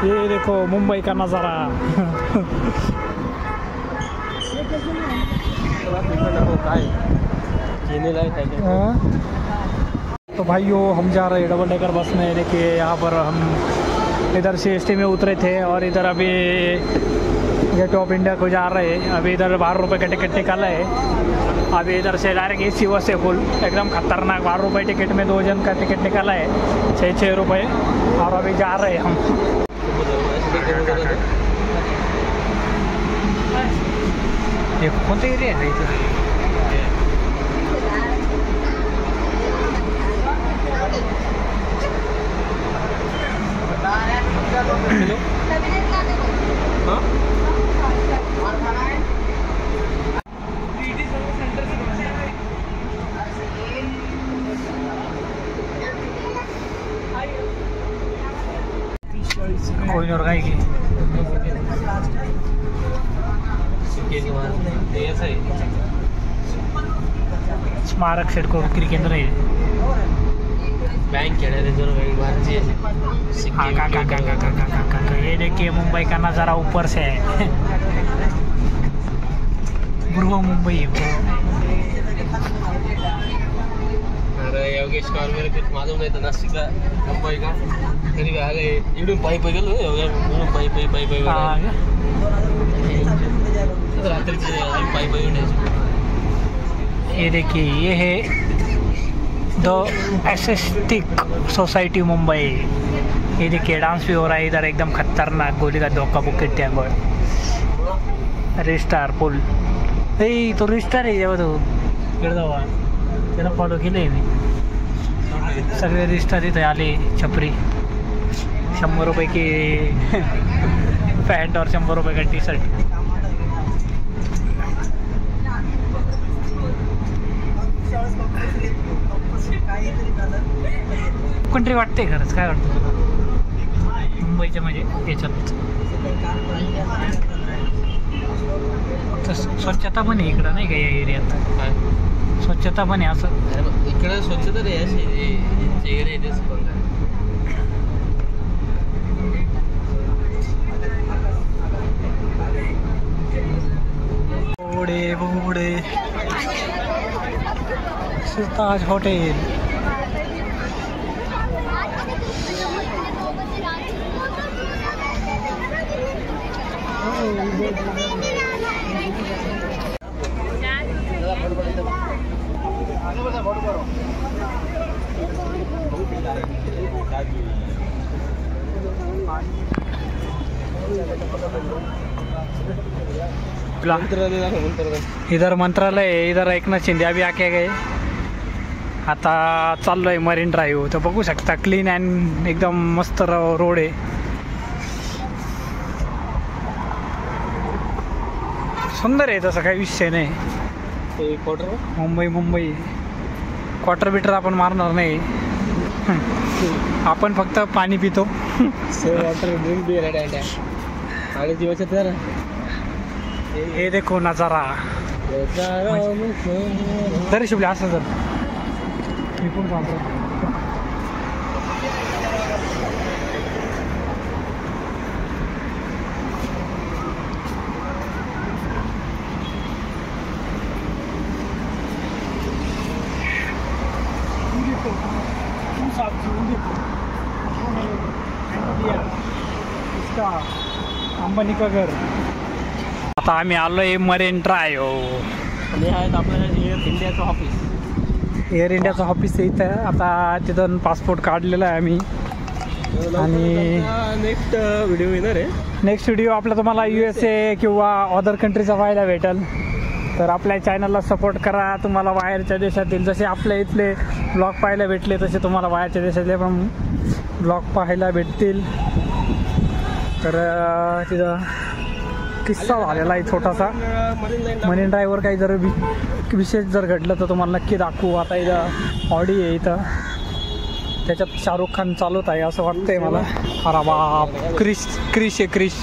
ये देखो मुंबई का नज़ारा। तो भाइयों हम जा रहे हैं डबल डेकर बस में। देखिए यहाँ पर हम इधर CST में उतरे थे और इधर अभी गेट ऑफ इंडिया को जा रहे हैं। अभी इधर 12 रुपये का टिकट निकाला है। अभी इधर से डायरेक्ट AC बस है फुल, एकदम खतरनाक। 12 रुपये टिकट में 2 जन का टिकट निकाला है, 6 रुपये। और अभी जा रहे हैं हम। ये कौन सा एरिया है इधर? कोई और गाएगी स्मारक शेड को बिक्री केंद्र है। बैंक ये देखिए मुंबई का नज़ारा ऊपर से है। पूर्व मुंबई। अरे योगेश का और मेरे कुछ मालूम नहीं था नासिक का मुंबई का। करीब आ गए इडूम पाइप गल हो गया इडूम पाइप आ गया रात्रि से पाइप ये देखिए ये है द एस्थेटिक सोसाइटी मुंबई। ये देखिए डांस भी हो रहा है इधर, एकदम खतरनाक। गोली का धोखा बुकेट टैंगो रिस्टार पुल तो रिस्टार है जेव्हा तो गिरदावा त्याला फॉलो केले मी। सगळे रिस्टार इथे आले। छपरी 100 रुपये की पैंट और 100 रुपये का T-शर्ट। कंट्री वाटते खरंच, काय वाटतं तुला मुंबईच्या म्हणजे याच्यात? स्वच्छता पण आहे इकडं नाही का या एरियात? स्वच्छता पण आहे असं इकडे स्वच्छता रे बोडे बोडे ताज होटल। इधर मंत्रालय है, इधर एकनाथ शिंदे अभी आके गए। आता चाललोय मरीन ड्राईव्ह। तर बघू शकता क्लीन अँड एकदम मस्त रोड आहे। सुंदर आहे, तसं काही विषय नाही। मुंबई क्वार्टर बिटर आपण मारणार नाही। आपण फक्त पाणी पितो। वाटर ड्रिंक भी आगे जीवाचं ये देखो नजारा। तरी शिवले असं जर मी पण वापरतो। अंबानी का घर। आता आम्ही आलोय मरीन ड्राईव्ह। आणि आहेत आपल्याला एअर इंडियाचं ऑफिस। एअर इंडियाचं ऑफिस आहे इथं। आता तिथून पासपोर्ट काढलेला आहे आम्ही। आणि नेक्स्ट व्हिडिओ येणार आहे। नेक्स्ट व्हिडिओ आपला तुम्हाला USA किंवा अदर कंट्रीचा पाहायला भेटेल। तर आपल्या चॅनलला सपोर्ट करा। तुम्हाला बाहेरच्या देशातील जसे आपल्या इथले ब्लॉग पाहायला भेटले तसे तुम्हाला बाहेरच्या देशातले पण ब्लॉग पाहायला भेटतील। तर तिथं किस्सा झालेला आहे छोटासा। मरीन ड्राईव्हवर काही जर विशेष जर घडलं तर तुम्हाला नक्की दाखवू। आता इथं ऑडी आहे, इथं त्याच्यात शाहरुख खान चालवत आहे असं वाटतंय मला। अरे बाप, क्रिश आहे क्रिश।